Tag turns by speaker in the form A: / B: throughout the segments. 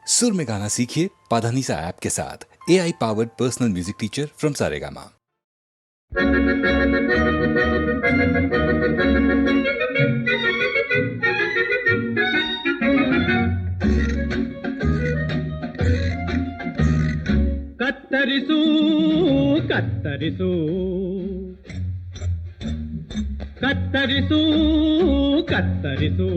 A: सुर में गाना सीखिए पाधानीसा ऐप के साथ। AI powered personal music teacher from Saregama.
B: ಕತ್ತರಿಸು ಕತ್ತರಿಸು ಕತ್ತರಿಸು ಕತ್ತರಿಸು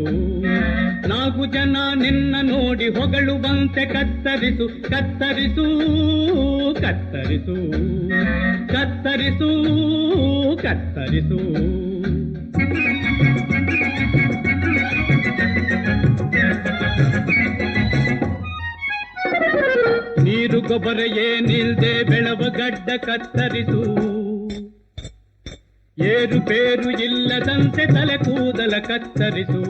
B: ನಾಲ್ಕು ಜನ ನಿನ್ನ ನೋಡಿ ಹೊಗಳುವಂತೆ ಕತ್ತರಿಸು ಕತ್ತರಿಸು ಕತ್ತರಿಸು ಕತ್ತರಿಸು ಕತ್ತರಿಸು ನೀರು ಗೊಬ್ಬರ ಏನಿಲ್ದೆ ಬೆಳವ ಗಡ್ಡ ಕತ್ತರಿಸು ಏರು ಪೇರು ಇಲ್ಲದಂತೆ ತಲೆ ಕೂದಲ ಕತ್ತರಿಸು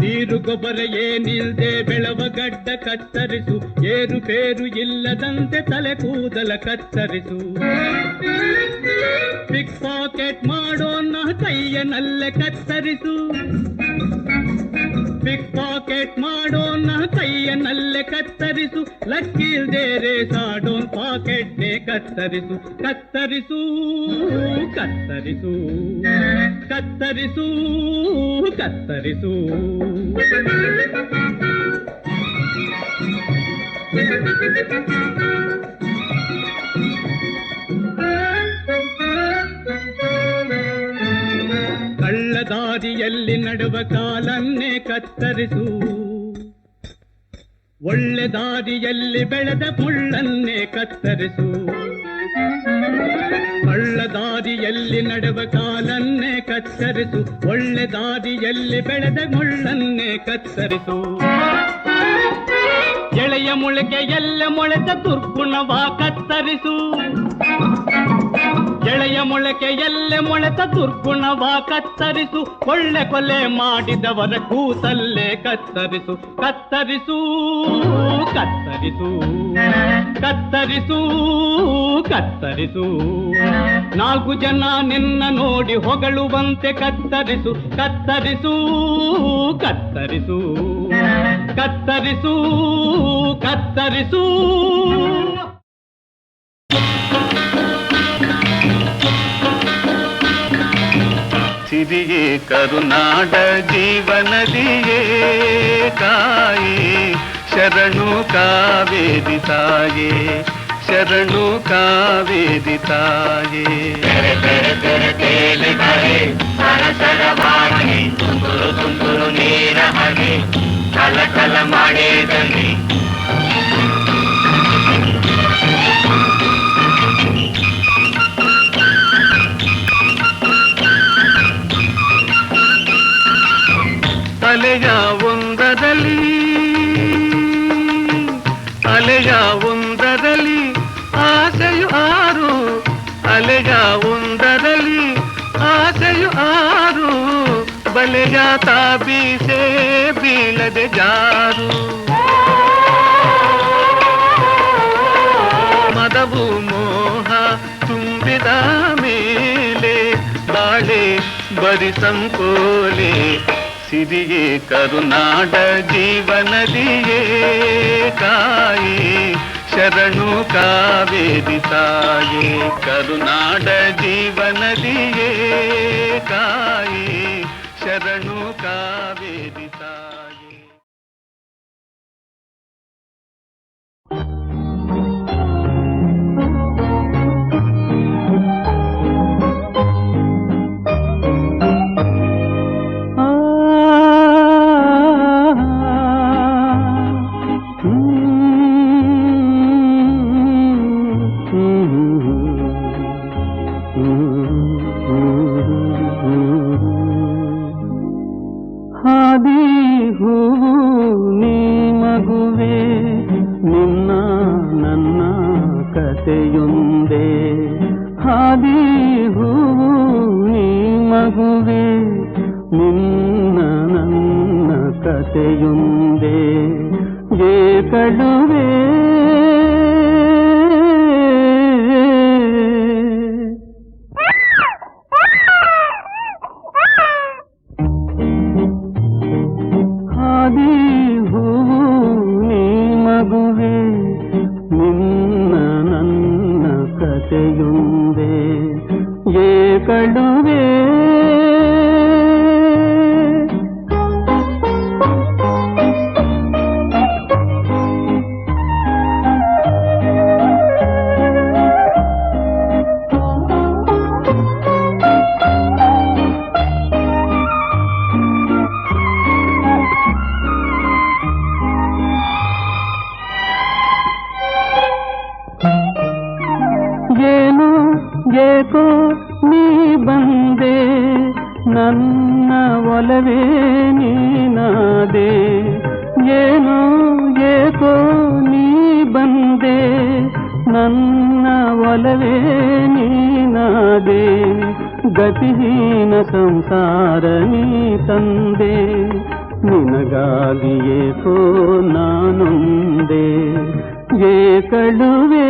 B: ನೀರು ಗೊಬ್ಬರ ಏನಿಲ್ದೆ ಬೆಳವ ಗಡ್ಡ ಕತ್ತರಿಸು ಏರು ಪೇರು ಇಲ್ಲದಂತೆ ತಲೆ ಕೂದಲ ಕತ್ತರಿಸು ಪಿಕ್ ಪಾಕೆಟ್ ಮಾಡೋಣ ಕೈಯನಲ್ಲೇ ಕತ್ತರಿಸು ಪಿಕ್ ಪಾಕೆಟ್ ಮಾಡೋಣ ಕೈಯನಲ್ಲೇ ಕತ್ತರಿಸು ಲಕ್ಕಿಲ್ದೇರೆ ಸಾಡೋನ್ ಪಾಕೆಟ್ನೇ ಕತ್ತರಿಸು ಕತ್ತರಿಸು ಕತ್ತರಿಸು ಕತ್ತರಿಸು ಕತ್ತರಿಸು ಕಳ್ಳದಾರಿಯಲ್ಲಿ ನಡುವ ಕಾಲನ್ನೇ ಕತ್ತರಿಸು ಒಳ್ಳೆ ದಾರಿಯಲ್ಲಿ ಬೆಳೆದ ಮುಳ್ಳನ್ನೇ ಕತ್ತರಿಸು ಕಳ್ಳದಾರಿಯಲ್ಲಿ ನಡೆವ ಕಾಲನ್ನೇ ಕತ್ತರಿಸು ಒಳ್ಳೆ ದಾರಿಯಲ್ಲಿ ಬೆಳೆದ ಮುಳ್ಳನ್ನೇ ಕತ್ತರಿಸು ಎಳೆಯ ಮೊಳಕೆಯಲ್ಲ ಮೊಳೆತ ದುರ್ಗುಣವ ಕತ್ತರಿಸು ಎಳೆಯ ಮೊಳಕೆಯಲ್ಲೇ ಮೊಳೆತ ದುರ್ಗುಣವ ಕತ್ತರಿಸು ಒಳ್ಳೆ ಕೊಲೆ ಮಾಡಿದವರ ಕೂತಲ್ಲೇ ಕತ್ತರಿಸು ಕತ್ತರಿಸು ಕತ್ತರಿಸು ಕತ್ತರಿಸು ಕತ್ತರಿಸು ನಾಲ್ಕು ಜನ ನಿನ್ನ ನೋಡಿ ಹೊಗಳುವಂತೆ ಕತ್ತರಿಸು ಕತ್ತರಿಸು ಕತ್ತರಿಸು ಕತ್ತರಿಸು ಕತ್ತರಿಸು
C: ಸಿರಿಯೇ ಕರುನಾಡ ಜೀವನದಿಯೇ ಕಾಯೇ ಶರಣು ಕಾವೇರಿ ತಾಯೇ ಶರಣು ಕಾವೇರಿ ತಾಯೇ
D: ಸರಸರವಾಗಿ ತುಂತುರು ತುಂತುರು ನೀರ ಹಾಗೆ ಕಲ ಕಲ ಮಾಡಿದಲ್ಲಿ
C: ಅಲೆಯ ಒಂದರಲ್ಲಿ ಆಸೆಯು ಆರು ಅಲೆಯ ಒಂದರಲ್ಲಿ ಆಸೆಯು ಆರು ಬಲೆಯ ತಾಬೀಸೆ ಬೀಳದೆ ಜಾರು ಮದವು ಮೋಹ ತುಂಬಿದ ಮೇಲೆ ಬಾಳೆ ಬರಿ ಸಂಕೋಲೆ ಸಿರಿಯೇ ಕರುನಾಡ ಜೀವನದಿಯೇ ಕಾಯೇ ಶರಣು ಕಾವೇರಿ ತಾಯೇ ಕರುನಾಡ ಜೀವನದಿಯೇ ಕಾಯೇ ಶರಣು ಕಾವೇರಿ ತಾಯೇ
B: ಕಥೆಯೊಂದೇ ಹಾದಿ ಹೂವು ನೀ ಮಗುವೆ ನಿನ್ನ ನನ್ನ ಕಥೆಯೊಂದೇ ಏಕಡುವೆ ಹಾದಿ ಹೂವು
C: ಗತಿಹೀನ ಸಂಸಾರ ನೀ ತಂದೆ, ನಿನಗಾಗಿಯೇಕೋ ನಾನೊಂದೇ ಏಕಳುವೆ.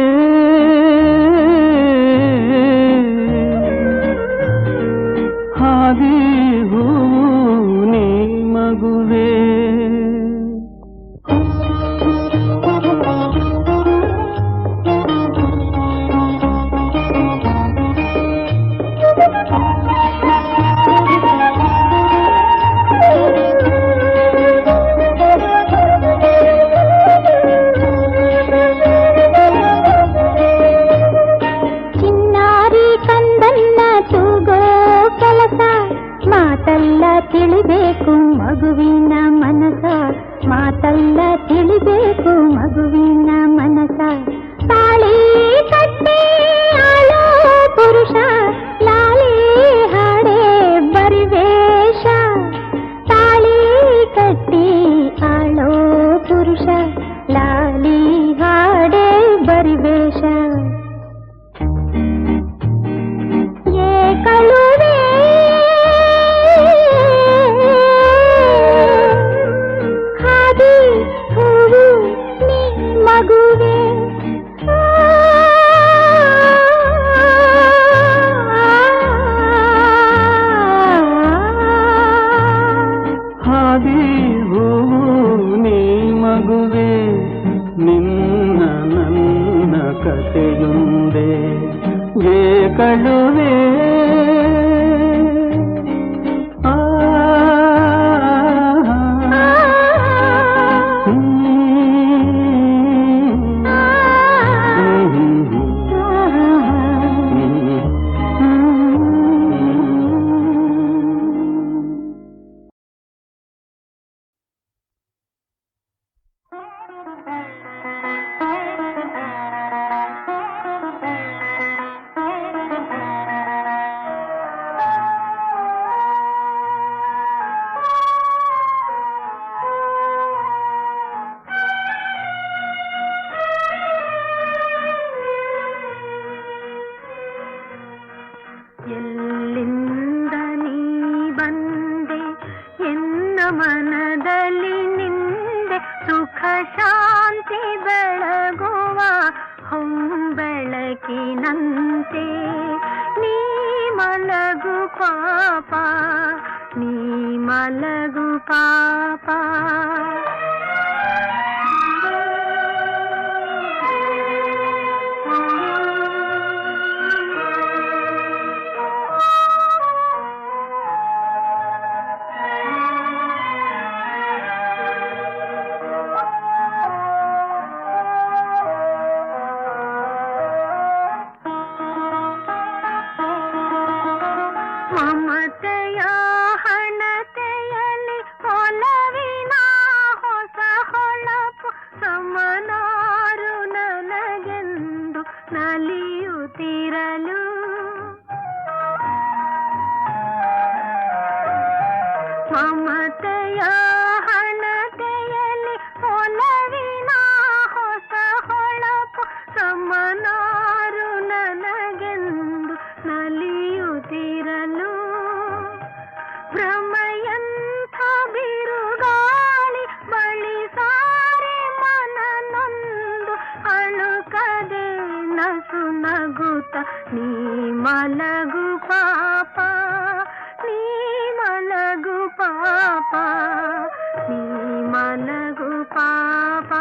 C: ಹಾದಿ ಹೂವು ನೀ ಮಗುವೆ.
E: ಮಾತಲ್ಲ ತಿಳಿಬೇಕು ಮಗುವಿನ ಮನಸ, ಮಾತಲ್ಲ ತಿಳಿಬೇಕು ಮಗುವಿನ ಮನಸ. ತಾಳಿ ಕಟ್ಟಿ ಆಳೋ ಪುರುಷ, ಲಾಲಿ ಹಾಡೆ ಬರಿವೇಶ. ತಾಳಿ ಕಟ್ಟಿ ಆಳೋ ಪುರುಷ, ಲಾಲಿ ಹಾಡೆ ಬರಿವೇಶ. ಏಕಳುವೆ ಹಾದಿ ಹೂವು ನೀ ಮಗುವೆ.
C: ಹಾದಿ ಹೂವು ನೀ ಮಗುವೆ, ನಿನ್ನ ನನ್ನ ಕಥೆಯೊಂದೇ ಏಕಳುವೆ.
E: ಎಲ್ಲಿಂದ ನೀ ಬಂದೆ ಎನ್ನ ಮನದಲ್ಲಿ ನಿಂದೆ, ಸುಖ ಶಾಂತಿ ಬೆಳಗುವ ಹೊಂಬೆಳಕಿನಂತೆ. ನೀ ಮಲಗು ಪಾಪ, ನೀ ಮಲಗು ಪಾಪ. ಮಮತೆಯ ಹಣತೆಯಲ್ಲಿ ಒಲವಿನ ಹೊಸ ಹೊಳಪು, ಸಮನಾರು ನನಗೆಂದು ನಲಿಯುತ್ತಿರಲು. ಮಮತೆಯ ಹಣತೆಯಲ್ಲಿ ಒಲವಿನ ಹೊಸ ಹೊಳಪು, ಸಮನಾರು ನನಗೆಂದು ನಲಿಯುತ್ತಿರಲು. ಭ್ರಮೆಯಂಥ ಬಿರುಗಾಳಿ ಬಳಿ ಸಾರಿ ಮನನೊಂದು, ಅಳುಕದೆ ನಸು ನಗುತ್ತ ನೀ ಮಲಗು ಪಾಪ, ನೀ ಮಲಗು ಪಾಪ, ನೀ ಮಲಗು ಪಾಪ.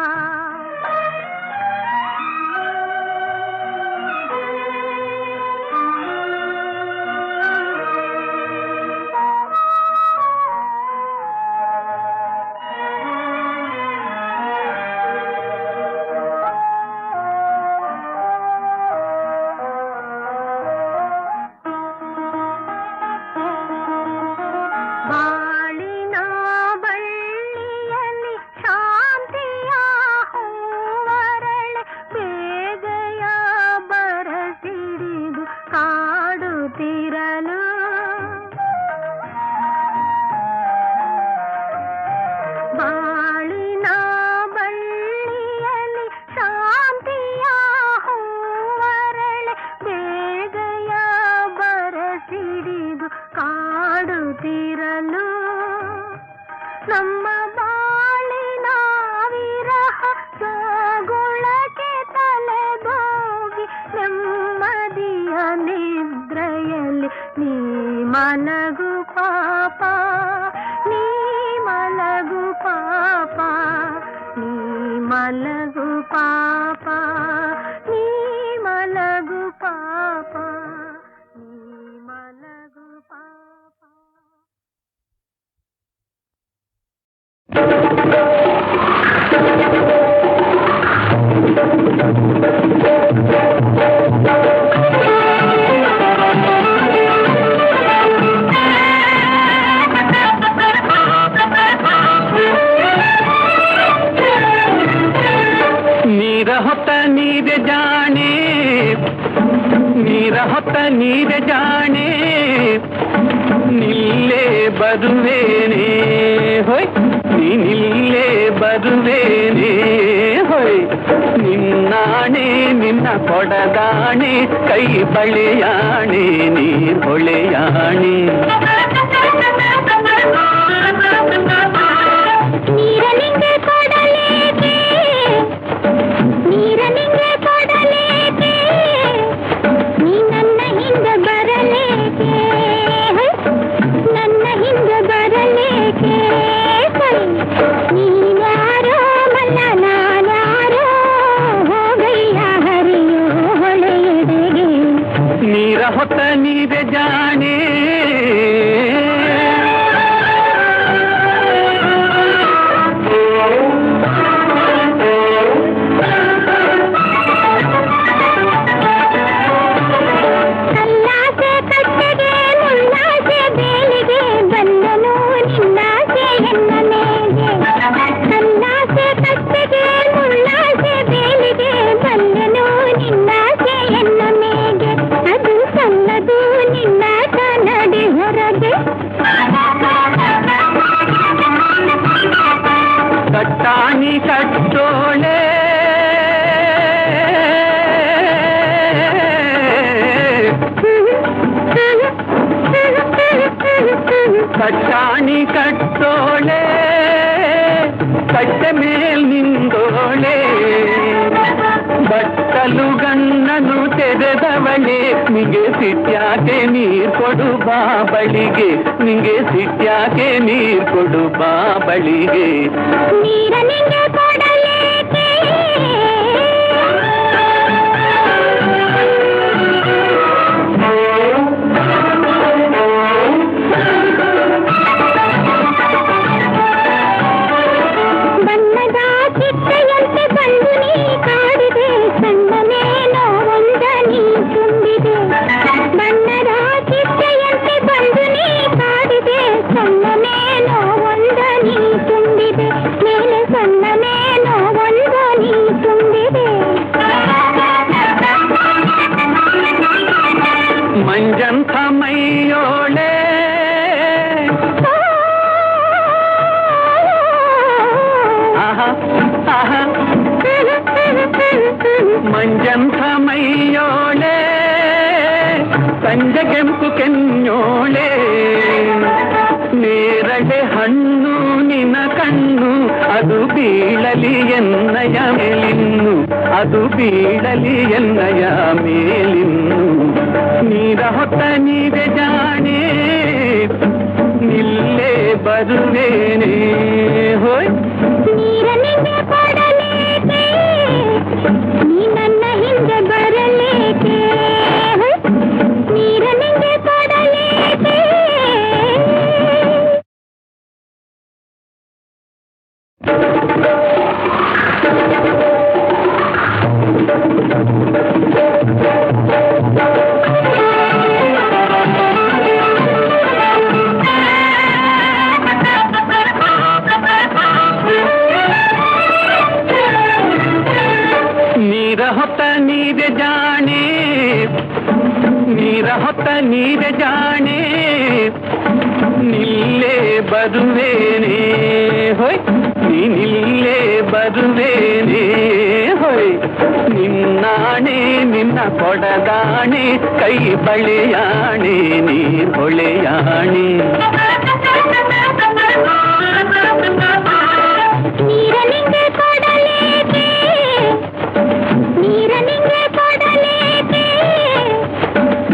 E: ಮಲಗು ಪಾಪ ನೀ ಮಲಗು ಪಾಪ ನೀ ಮಲಗು ಪಾಪ ನೀ ಮಲಗು ಪಾಪ ನೀ ಮಲಗು ಪಾಪ.
C: ನೀರ ಹೊತ್ತ ನೀರೆ ಜಾಣೆ ನೀರ ಹೊತ್ತ ನೀರೆ ಜಾಣೆ ನಿಲ್ಲೇ ಬರುವೇನೆ ಹೊಯ್ ನಿಲ್ಲೇ ಬರುವೇನೆ ಹೊಯ್ ನಿನ್ನಾಣೆ ನಿನ್ನ ಕೊಡದಾಣೆ ಕೈ ಬಳೆಯಾಣೆ ನೀರ್ ಹೊಳೆಯಾಣೆ
E: ನೀರನಿಗೆ ಕೊಡಲೇಕೆ ನೀರನಿಗೆ ಕೊಡಲೇಕೆ ನೀ ನನ್ನ ಹಿಂದೆ ಬರಲೇಕೆ ನನ್ನ ಹಿಂದೆ ಬರಲೇಕೆ ನೀನ್ಯಾರೋ ಮಲ್ಲ ನಾನ್ಯಾರೋ ಹೋಗಯ್ಯ ಹರಿಯೋ ಹೊಳೆಯೆಡೆಗೆ.
C: ನೀರ ಹೊತ್ತ ನೀರೆ ಜಾಣೆ ಕಟ್ಟಾಣಿ ಕಟ್ಟೋಳೆ ಕಟ್ಟಾಣಿ ಕಟ್ಟೋಳೆ ಕಟ್ಟೆ ಮೇಲ್ ನಿಂದೋಳೆ ಬಟ್ಟಲು ಗಣ್ಣನು ತೆರೆದವಳೆ ನಿಂಗೆ ಸಿಟ್ಯಾಕೆ ನೀರ್ ಕೊಡು ಬಾಬಳಿಗೆ ನಿಂಗೆ ಸಿಟ್ಯಾಕೆ ನೀರ್ ಕೊಡು ಬಾಬಳಿಗೆ.
E: ನೀರನಿಗೆ ಕೊಡಲೇಕೆ ಬಣ್ಣದ ಚಿಟ್ಟೆಯಂತೆ ಬಂದು ನೀ ಕಾಡಿದೆ ಸಣ್ಣನೇನೋ ಒಂದ ನೀ ತುಂಬಿದೆ ಬಣ್ಣದ ಚಿಟ್ಟೆಯಂತೆ ಬಂದು ನೀ ಕಾಡಿದೆ ಸಣ್ಣನೇನೋ ಒಂದ ನೀ ತುಂಬಿದೆ ಮೇಲೆ ಸಣ್ಣನೇನೋ ಒಂದ ನೀ ತುಂಬಿದೆ.
C: ಮಂಜಂಥ ಮೈಯೋಳೆ ಆಹಾ ಆಹಾ ಮಂಜಂಥ ಮೈಯೋಳೆ ಸಂಜೆ ಕೆಂಪು ಕೆನ್ನೋಳೆ ನೇರಳೆ ಹಣ್ಣು ನಿನ್ನ ಕಣ್ಣು ಅದು ಬೀಳಲಿ ಎನ್ನಯ ಮೇಲಿನ್ನು ಅದು ಬೀಳಲಿ ಎನ್ನಯ ಮೇಲಿನ್ನು. ನೀರ ಹೊತ್ತ ನೀರೆ ಜಾಣೆ ನಿಲ್ಲೇ ಬರುವೇನೆ ಹೋಯ್
E: ನೀರನಿಗೆ ಕೊಡಲೇಕೆ ನೀ ನನ್ನ ಹಿಂದೆ ಬರಲೇಕೆ ನೀರನಿಗೆ ಕೊಡಲೇಕೆ.
C: ನೀರ ಹೊತ್ತ ನೀರೆ ಜಾಣೆ ನೀರ ಹೊತ್ತ ನೀರೆ ಜಾಣೆ ನಿಲ್ಲೇ ಬರುವೇನೆ ಹೊಯ್ ನಿಲ್ಲೇ ಬರುವೇನೆ ಹೊಯ್ ನಿನ್ನಾಣೆ ನಿನ್ನ ಕೊಡದಾಣೆ ಕೈ ಬಳೆಯಾಣೆ ನೀರ್ ಹೊಳೆಯಾಣೆ.
E: ನೀರನಿಗೆ ಕೊಡಲೇಕೆ ನೀರನಿಗೆ ಕೊಡಲೇಕೆ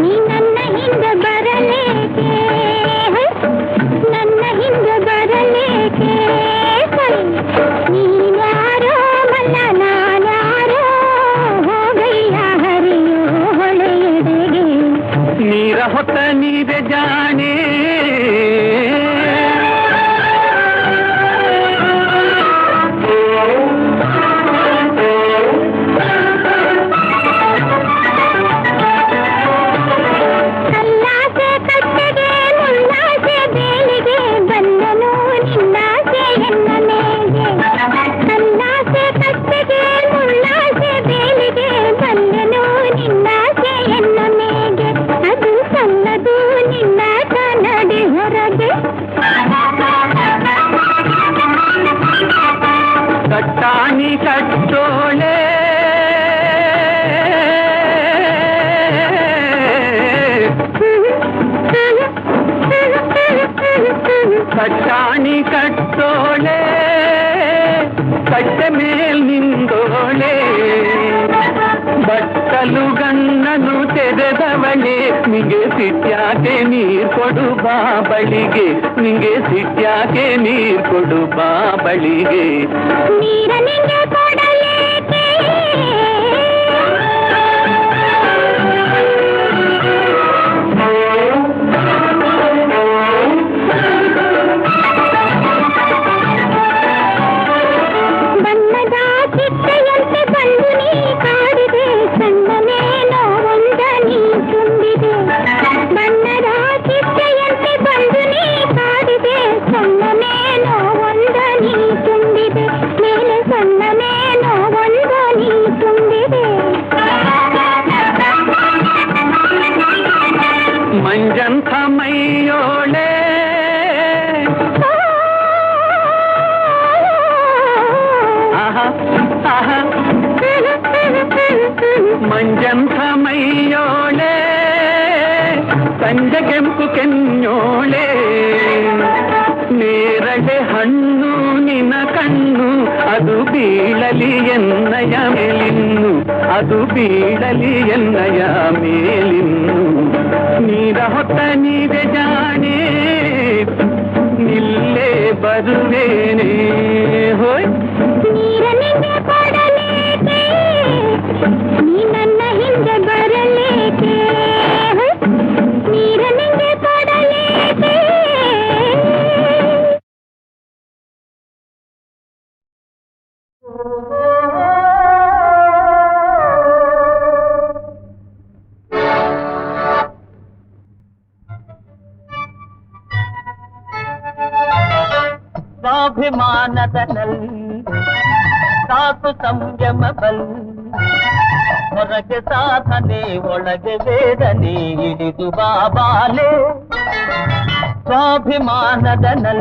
E: ನೀ ನನ್ನ ಹಿಂದೆ ಬರಲೇಕೆ
C: ಪಟ್ಟಾಣಿ ಕಟ್ಟೋಳೆ ಪಟ್ಟಾಣಿ ಕಟ್ಟೋಳೆ ಕಟ್ಟೆ ಮೇಲ್ ನಿಂದೋಳೆ ಬಟ್ಟಲು ಗಣ್ಣನು ತೆರೆದವಳೆ ನಿಂಗೆ ಸಿಟ್ಯಾಕೆ ನೀರ್ ಕೊಡು ಬಾಬಳಿಗೆ ನಿಂಗೆ ಸಿಟ್ಯಾಕೆ ನೀರ್ ಕೊಡು ಬಾಬಳಿಗೆ
E: ನೀರ ನಿಂಗೆ ಕೊಡಲೇಕೆ ಬಣ್ಣದ ಚಿಟ್ಟೆಯಂತೆ ಬಂದು ನೀ ಕಾಡಿದೆ ಸಣ್ಣನೇನೋ ಒಂದ ನೀ ತುಂಬಿದೆ ಬಣ್ಣದ ಚಿಟ್ಟೆಯಂತೆ ಬಂದು ನೀ ಕಾಡಿದೆ ಸಣ್ಣನೇನೋ ಒಂದ ನೀ ತುಂಬಿದೆ ಮೇಲೆ ಸಣ್ಣನೇನೋ ಒಂದ ನೀ ತುಂಬಿದೆ
C: ಮಂಜಂಥ ಮೈಯೋಳೆ ಆಹಾ ಆಹಾ ಮಂಜಂಥ ಮೈಯೋಳೆ ಸಂಜೆ ಕೆಂಪು ಕೆನ್ನೋಳೆ ನೇರಳೆ ಹಣ್ಣು ನಿನ್ನ ಕಣ್ಣು ಅದು ಬೀಳಲಿ ಎನ್ನಯ ಮೇಲಿನ್ನು ಅದು ಬೀಳಲಿ ಎನ್ನಯ ಮೇಲಿನ್ನು ನೀರ ಹೊತ್ತ ನೀರೆ ಜಾಣೆ ನಿಲ್ಲೇ ಬರುವೇನೆ ಹೋಯ್
E: ನೀರ ನಿಂಗೆ ಕೊಡಲೇಕೆ ನೀ ನನ್ನ ಹಿಂದೆ ಬರಲೇಕೆ ನೀರ ನಿಂಗೆ ಕೊಡಲೇಕೆ
C: ಸ್ವಾಭಿಮಾನದಲ್ಲಿ ಸಾಕು ಸಂಯಮ ಬಲ್ ಹೊರಗೆ ಸಾಧನೆ ಒಳಗೆ ವೇದನೆ ಹಿಡಿದು ಬಾಬಾಲೆ ಸ್ವಾಭಿಮಾನದಲ್ಲಿ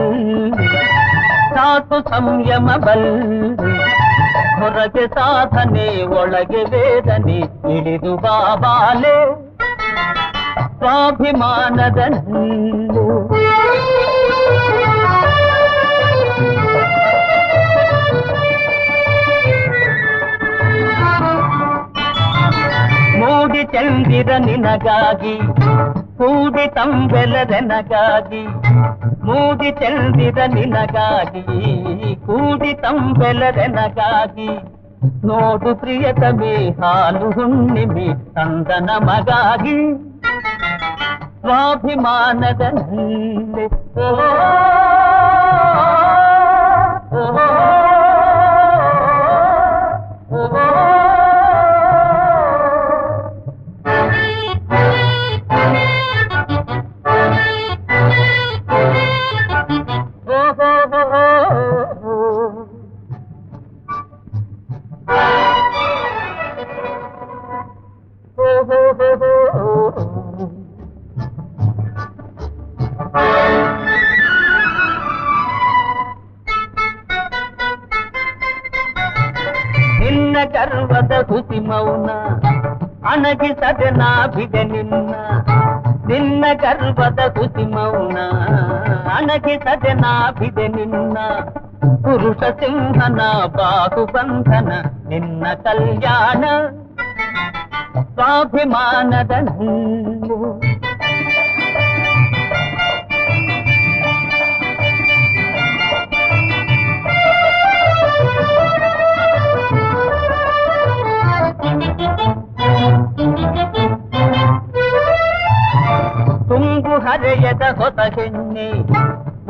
C: ಸಾಕು ಸಂಯಮ ಬಲ್ ಹೊರಗೆ ಸಾಧನೆ ಒಳಗೆ ವೇದನೆ ಹಿಡಿದು ಬಾಬಾಲೆ ಸ್ವಾಭಿಮಾನದಲ್ಲಿ ಮೂಡಿ ಚಂದಿರ ನಿನಗಾಗಿ ಕೂಡಿ ತಂಬೆಲದೆನಗಾಗಿ ಮೂಡಿ ಚಂದಿರ ನಿನಗಾಗಿ ಕೂಡಿ ತಂಬೆಲದೆನಗಾಗಿ ನೋಡು ಪ್ರಿಯತಮೆ ಹಾಲು ಹುಣ್ಣಿಮೆ ತಂದನ ಮಗಾಗಿ ಸ್ವಾಭಿಮಾನದಲ್ಲಿ ನಿನ್ನ ಗರ್ವದ ಹುಸಿ ಮೌನ ಅಣಗಿಸದೆ ನಾಭಿದೆ ನಿನ್ನ ಗರ್ವದ ಹುಸಿ ಮೌನ ಅಣಗಿಸದೆ ನಾಭಿದೆ ನಿನ್ನ ಪುರುಷ ಸಿಂಹನ ಬಾಹುಬಂಧನ ನಿನ್ನ ಕಲ್ಯಾಣ ಸ್ವಾಭಿಮಾನದ ತುಂಬು ಹರೆಯದ ಹೊಸ ಹೆಣ್ಣೆ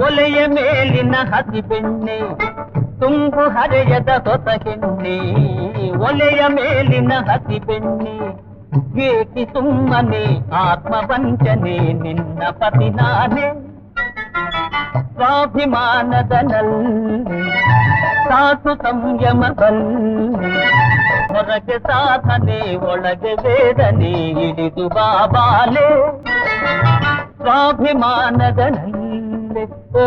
C: ಒಲೆಯ ಮೇಲಿನ ಹಸಿ ಬೆಣ್ಣೆ ತುಂಬು ಹರೆಯದ ಹೊಸ ಹೆಣ್ಣೆ ಒಲೆಯ ಮೇಲಿನ ಹಸಿ ಬೆಣ್ಣೆ ಏಕೆ ಸುಮ್ಮನೆ ಆತ್ಮವಂಚನೆ ನಿನ್ನ ಪತಿ ನಾನೇ ಸ್ವಾಭಿಮಾನದಲ್ಲಿ ಸಾಕು ಸಂಯಮದಲ್ಲಿ ಹೊರಗೆ ಸಾಧನೆ ಒಳಗೆ ವೇದನೆ ಹಿಡಿದು ಬಾಬಾಲೆ ಸ್ವಾಭಿಮಾನದಲ್ಲಿ ಓ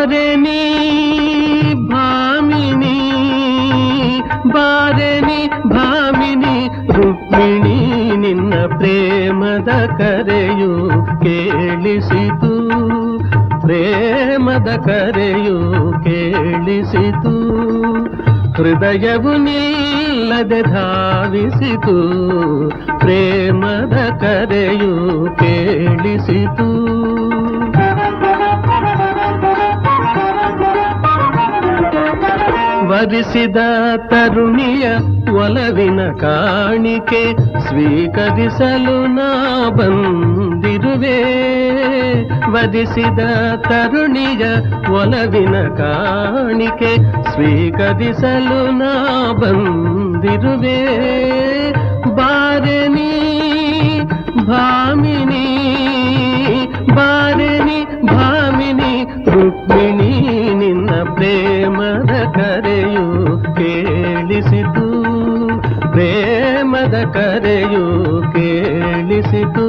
B: ಬಾರೆನಿ ಭಾಮಿನಿ ಬಾರೆನಿ ಭಾಮಿನಿ ರುಕ್ಮಿಣಿ ನಿನ್ನ ಪ್ರೇಮದ ಕರೆಯು ಕೇಳಿಸಿತು ಪ್ರೇಮದ ಕರೆಯು ಕೇಳಿಸಿತು ಹೃದಯವು ನಿಲ್ಲದೆ ಧಾವಿಸಿತು ಪ್ರೇಮದ ಕರೆಯು ಕೇಳಿಸಿತು ವರಿಸಿದ ತರುಣಿಯ ಒಲವಿನ ಕಾಣಿಕೆ ಸ್ವೀಕರಿಸಲು ನಾ ಬಂದಿರುವೆ ವರಿಸಿದ ತರುಣಿಯ ಒಲವಿನ ಕಾಣಿಕೆ ಸ್ವೀಕರಿಸಲು ನಾ ಬಂದಿರುವೆ ಬಾರೆನಿ ಭಾಮಿನಿ ಬಾರೆನಿ ಭಾಮಿನಿ ರುಕ್ಮಿಣಿ ನಿನ್ನ ಪ್ರೇಮದ ಕರೆಯು ಕೇಳಿಸಿತು ಪ್ರೇಮದ ಕರೆಯು ಕೇಳಿಸಿತು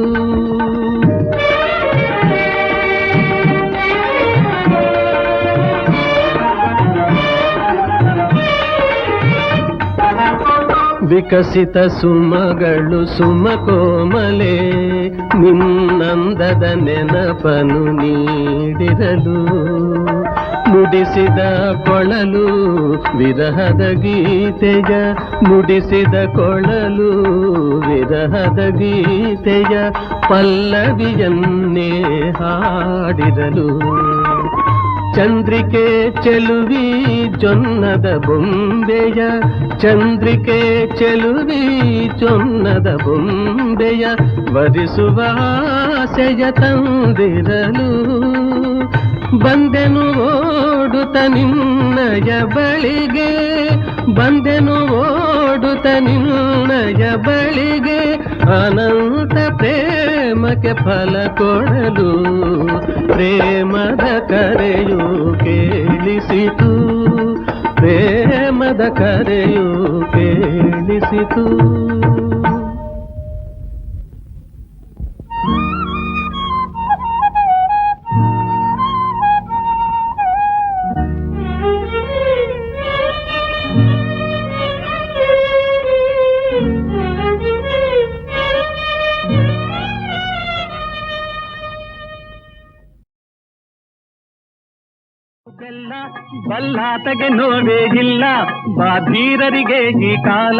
B: ವಿಕಸಿತ ಸುಮಗಳು ಸುಮಕೋಮಲೆ ನಿನ್ನಂದದ ನೆನಪನು ನೀಡಿರಲು ನುಡಿಸಿದ ಕೊಳಲು ವಿರಹದ ಗೀತೆಯ ನುಡಿಸಿದ ಕೊಳಲು ವಿರಹದ ಗೀತೆಯ ಪಲ್ಲವಿಯನ್ನೇ ಹಾಡಿರಲು ಚಂದ್ರಿಕೆ ಚೆಲುವಿ ಜೊನ್ನದ ಬೊಂಬೆಯ ಚಂದ್ರಿಕೆ ಚೆಲುವಿ ಜೊನ್ನದ ಬೊಂಬೆಯ ವರಿಸುವ ಆಸೆಯ ತಂದಿರಲು ಬಂದೆನು ಓಡುತ್ತ ನಿನ್ನಯ ಬಳಿಗೆ ಬಂದೆನು ಓಡುತ್ತ ನಿನ್ನಯ ಬಳಿಗೆ ಅನಂತ ಪ್ರೇಮಕ್ಕೆ ಫಲ ಕೊಡಲು ಪ್ರೇಮದ ಕರೆಯು ಕೇಳಿಸಿತು ಪ್ರೇಮದ ಕರೆಯು ಕೇಳಿಸಿತು ಬಲ್ಲಾತಗೆ ನೋವೇ ಇಲ್ಲ ಬಾಧೀರರಿಗೆ ಈ ಕಾಲ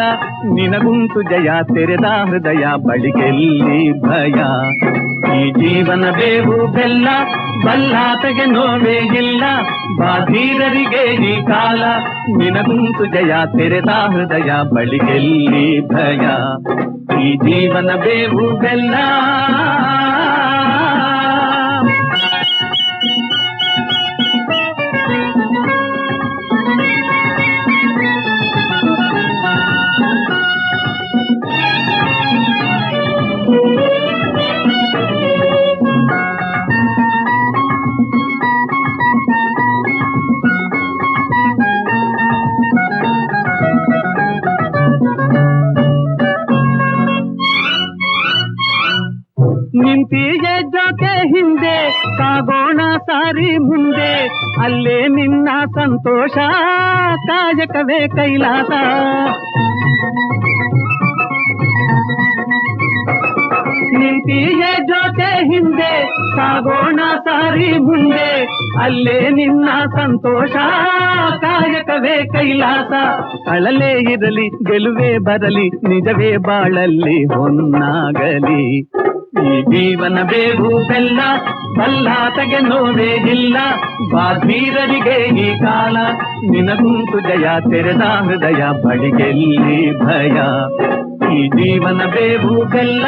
B: ನಿನಗುಂಟು ಜಯ ತೆರೆದ ಹೃದಯ ಬಳಿಗೆಲ್ಲಿ ಭಯ ಈ ಜೀವನ ಬೇವು ಬೆಲ್ಲ ಬಲ್ಲಾತಗೆ ನೋವೇ ಇಲ್ಲ ಬಾಧೀರರಿಗೆ ಈ ಕಾಲ ನಿನಗುಂಟು ಜಯ ತೆರೆದ ಹೃದಯ ಬಳಿಗೆಲ್ಲಿ ಭಯ ಈ ಜೀವನ ಬೇವು ಬೆಲ್ಲ ನಿಂತಿಯ ಜೊತೆ ಹಿಂದೆ ಸಾಗೋಣ ಸಾರಿ ಮುಂದೆ ಅಲ್ಲೇ ನಿನ್ನ ಸಂತೋಷ ಕಾಯಕವೇ ಕೈಲಾಸ ನಿಂತಿಯ ಜೊತೆ ಹಿಂದೆ ಸಾಗೋಣ ಸಾರಿ ಮುಂದೆ ಅಲ್ಲೇ ನಿನ್ನ ಸಂತೋಷ ಕಾಯಕವೇ ಕೈಲಾಸ ಅಳಲೇ ಇರಲಿ ಗೆಲುವೇ ಬರಲಿ ನಿಜವೇ ಬಾಳಲ್ಲಿ ಹೊನ್ನಾಗಲಿ ಈ ಜೀವನ ಬೇವು ಬೆಲ್ಲ ಬಲ್ಲಾತಗೆ ನೋವೇ ಇಲ್ಲ ಬಾಧೀರರಿಗೆ ಈ ಕಾಲ ನಿನಗುಂಟು ಜಯ ತೆರೆದ ಹೃದಯ ಬಳಿಗೆಲ್ಲಿ ಭಯ ಈ ಜೀವನ ಬೇವು ಬೆಲ್ಲ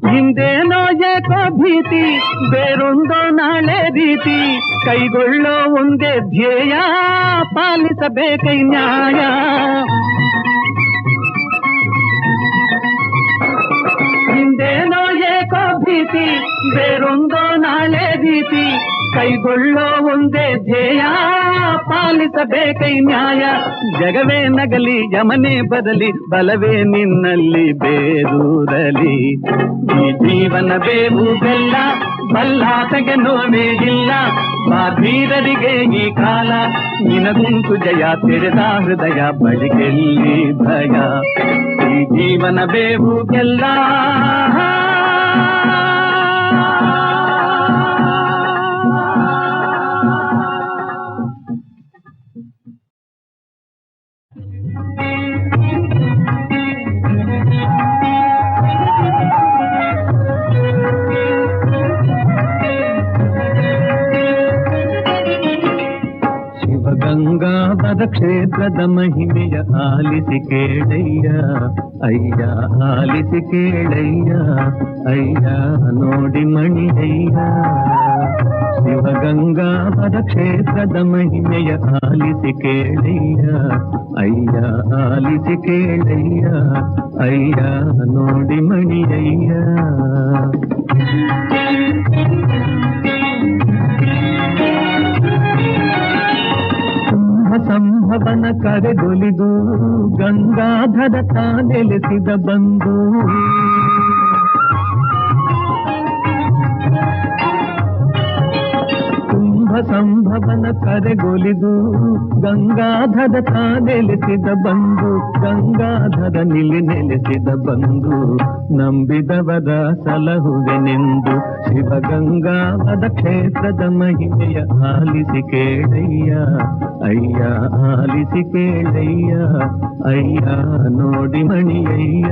B: ಹಿಂದೇನೋ ಏಕೋ ಭೀತಿ ಬೇರೊಂದೋ ನಾಳೆ ರೀತಿ ಕೈಗೊಳ್ಳೋ ಒಂದೇ ಧ್ಯೇಯ ಪಾಲಿಸಬೇಕೈ ನ್ಯಾಯ
C: ಏನೋ ಏಕೋ ಭೀತಿ, ಬೇರೊಂದೋ ನಾಳೆ ರೀತಿ, ಕೈಗೊಳ್ಳೋ ಒಂದೇ ಧ್ಯೇಯ, ಪಾಲಿಸಬೇಕೈ ನ್ಯಾಯ. ಜಗವೇ ನಗಲಿ ಯಮನೇ ಬದಲಿ, ಬಲವೇ ನಿನ್ನಲ್ಲಿ ಬೇರೂರಲಿ. ಈ ಜೀವನ ಬೇವು ಬೆಲ್ಲ, ಬಲ್ಲಾಟಗೆ ನೋವೇ ಇಲ್ಲ. ಬಾಧೀರರಿಗೆ ಈ ಕಾಲ, ನಿನಗುಂಟು ಜಯ, ತೆರೆದ ಹೃದಯ ಬಳಿಗೆಲ್ಲಿ ಭಯ. ಈ ಜೀವನ ಬೇವು ಬೆಲ್ಲ. ಶಿವಗಂಗಾವರ ಕ್ಷೇತ್ರದ ಮಹಿಮೆಯ ಆಲಿಸಿ ಕೇಳಯ್ಯ, ಅಯ್ಯ ಆಲಿಸಿ ಕೇಳಯ್ಯ, ಅಯ್ಯ ನೋಡಿ ಮಣಿಯಯ್ಯ. ಶಿವಗಂಗಾವರ ಕ್ಷೇತ್ರದ ಮಹಿಮೆಯ ಆಲಿಸಿ ಕೇಳಯ್ಯ, ಅಯ್ಯ ಆಲಿಸಿ ಕೇಳಯ್ಯ, ಅಯ್ಯ ನೋಡಿ ಮಣಿಯಯ್ಯ. ಸಂಭವನ ಕರೆದೊಲಿದು ಗಂಗಾಧರ ತಾನೆಲೆಸಿದ ಬಂದು, ಸಂಭವನ ಕರೆಗೊಲಿದು ಗಂಗಾಧರ ತಾನೆಲೆಸಿದ ಬಂದು, ಗಂಗಾಧರ ನೆಲೆಸಿದ ಬಂದು, ನಂಬಿದವರ ಸಲಹುವೆನೆಂದು. ಶಿವಗಂಗಾವರ ಕ್ಷೇತ್ರದ ಮಹಿಮೆಯ ಆಲಿಸಿ ಕೇಳಯ್ಯ, ಅಯ್ಯ ಆಲಿಸಿ ಕೇಳಯ್ಯ, ಅಯ್ಯ ನೋಡಿ ಮಣಿಯಯ್ಯ.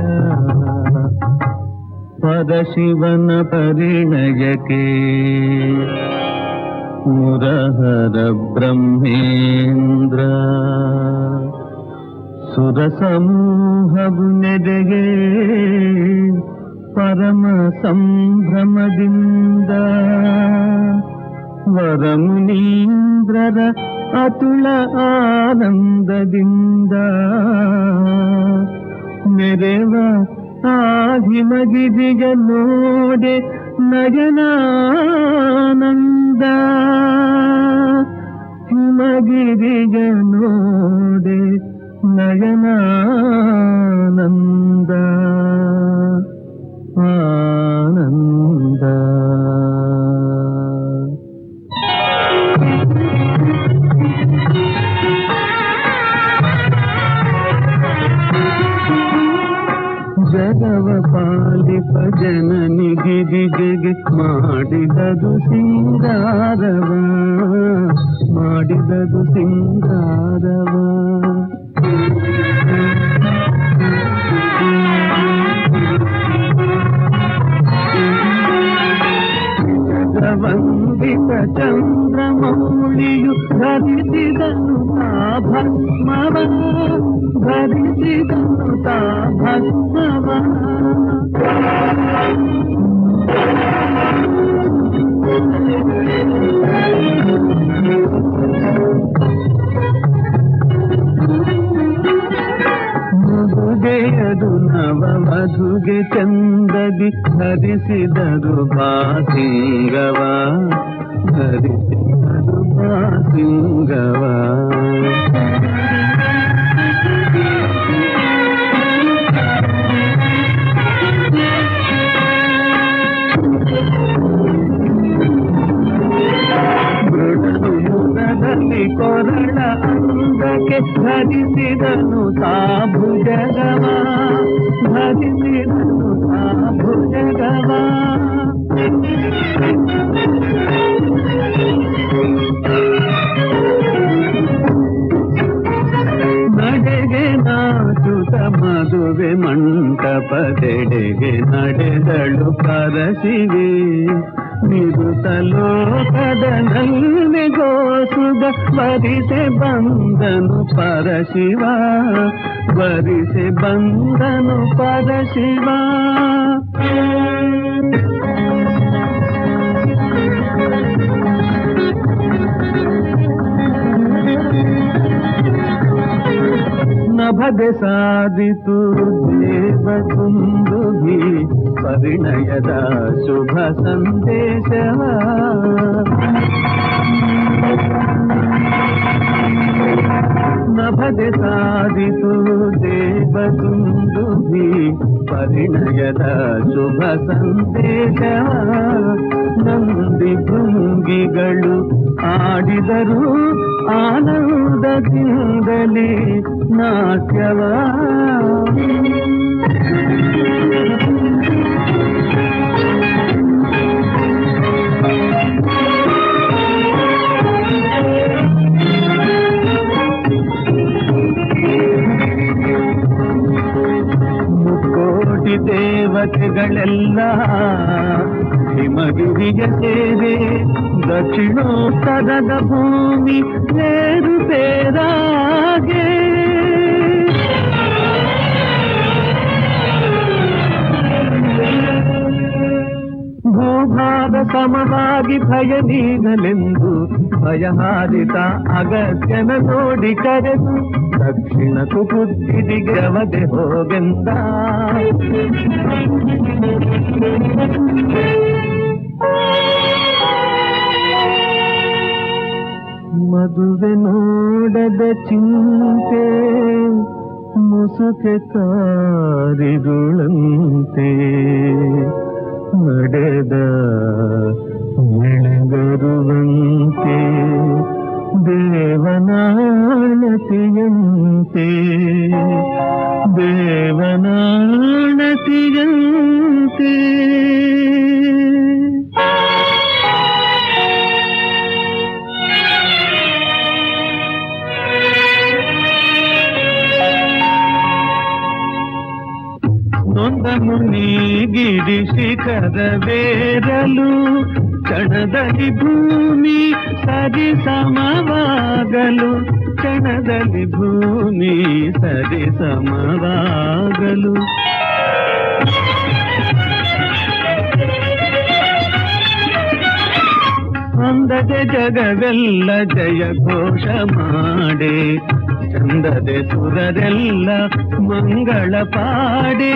C: ಪರಶಿವನ ಪರಿಣಯಕ್ಕೆ ಮುರಹರ ಬ್ರಹ್ಮೇಂದ್ರ, ಸುರ ಸಮೂಹವು ನೆಡೆಗೆ ಪರಮ ಸಂಭ್ರಮದಿಂದ. ವರಮುನೀಂದ್ರರ ಅತುಳ ಆನಂದದಿಂದ ಮೆರೆವ ಆ ಹಿಮಗಿರಿಯ ನೋಡೆ ನಯನಾನಂದ. ಹಿಮಗಿರಿಯ ನೋಡೆ ನಯನಾನಂದ, ಆನಂದ. ಜಗವ ಪಾಲಿಪ ಜನನಿ ಗಿರಿಜೆಗೆ ಮಾಡಿದದು ಸಿಂಗಾರವ, ಮಾಡಿದದು ಸಿಂಗಾರವ. ವಂದಿತ ಚಂದ್ರಮೌಳಿಯು ಧರಿಸಿದನು ತಾ ಭಸ್ಮವ, ಧರಿಸಿದನು ತಾ ಭಸ್ಮವ. ಮಧುಗೆಯದು ನವವಧುಗೆ ಚಂದದಿ ಧರಿಸಿದರು ಬಾಸಿಂಗವ, ಧರಿಸಿದರು ಬಾಸಿಂಗವ. ಮೃದುಯುಗದಲ್ಲಿ ಕೊರಳ ಅಂಗಕ್ಕೆ ಧರಿಸಿದನು ತಾ ಭುಜಗವ, ಧರಿಸಿದನು ತಾ ಭುಜಗವ. ನಡೆಗೆ ನಾಚುತ ಮದುವೆ ಮಂಟಪದೆಡೆಗೆ ನಡೆದಳು ಪರಶಿವೆ, ನಿರುತ ಲೋಕದ ನಲ್ಮೆಗೋಸುಗ ವರಿಸೆ ಬಂದನು ಪರಶಿವ, ವರಿಸೆ ಬಂದನು ಪರಶಿವ. ನಭ ನಭದೆ ಸಾಧಿತು ದೇವದುಂದುಭಿ ಪರಿಣಯದ ಶುಭ ಸಂದೇಶವ. ನಭದೆ ಸಾಧಿತು ದೇವದುಂದುಭಿ ಪರಿಣಯದ ಶುಭ ಸಂದೇಶವ. ನಂದಿ ಭೃಂಗಿಗಳು ಆಡಿದರು ಆನಂದದಿಂದಲೇ ನಾಟ್ಯವ. ಮುಕ್ಕೋಟಿ ದೇವತೆಗಳೆಲ್ಲ ಹಿಮಗಿರಿಯ ಸೇವೆ. ದಕ್ಷಿಣೋತ್ತರದ ಭೂಮಿ ಬೇರು ಬೇರಾಗೆ. ಭೂಭಾಗ ಸಮವಾಗಿ ಭಯ ನೀಗಲೆಂದು ಭಯಹಾರಿತ ಅಗತ್ಯನ ನೋಡಿ ಕರೆದು ದಕ್ಷಿಣಕ್ಕೂ ಬುದ್ಧಿಗೆ ಅವದೆ ಹೋಗೆಂದ. ಮದುವೆ ನೋಡದ ಚಿಂತೆ ಮುಸುಕೆ ಕಾರಿರುಳಂತೆ ನಡೆದ ಎಳೆಗರುವಂತೆ ದೇವನಾಣತಿಯಂತೆ ದೇವನಾಣತಿಯಂತೆ. ನೊಂದ ಮುನಿ ಗಿರಿ ಶಿಖರವೇರಲು ಕ್ಷಣದಲ್ಲಿ ಭೂಮಿ ಸರಿ ಸಮವಾಗಲು. ಕ್ಷಣದಲ್ಲಿ ಭೂಮಿ ಸರಿ ಸಮವಾಗಲು. ಅಂದದೆ ಜಗವೆಲ್ಲ ಜಯ ಘೋಷ ಮಾಡೆ. ಚಂದದೆ ಸುರರೆಲ್ಲ ಮಂಗಳ ಪಾಡೆ.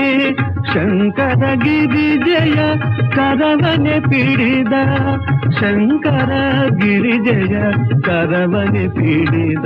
C: ಶಂಕರ ಗಿರಿ ಜಯ ಕರವನೆ ಪಿಡಿದ. ಶಂಕರ ಗಿರಿ ಜಯ ಕರವನೆ ಪಿಡಿದ.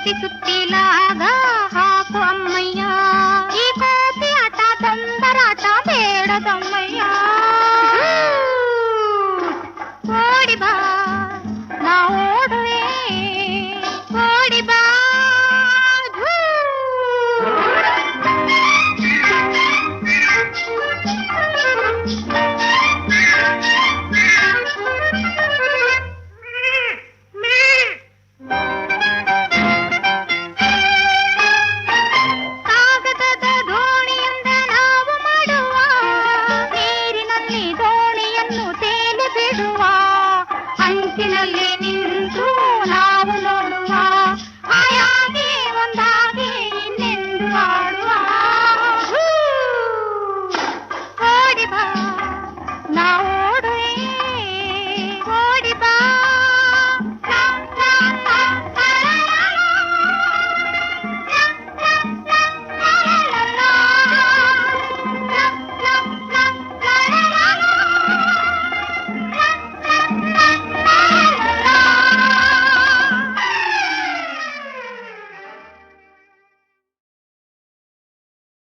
E: ಕೋತಿ ಸುತ್ತಿಲಾಗ ಹಾಕು ಅಮ್ಮಯ್ಯ, ಈ ಕೋತಿ ಆಟ ತೊಂದರಾಟ ಬೇಡದಮ್ಮಯ್ಯ. ಓಡಿ ಬಾ ನಾ ಓಡುವೆ, ಓಡಿ ಬಾ. ಧೂ.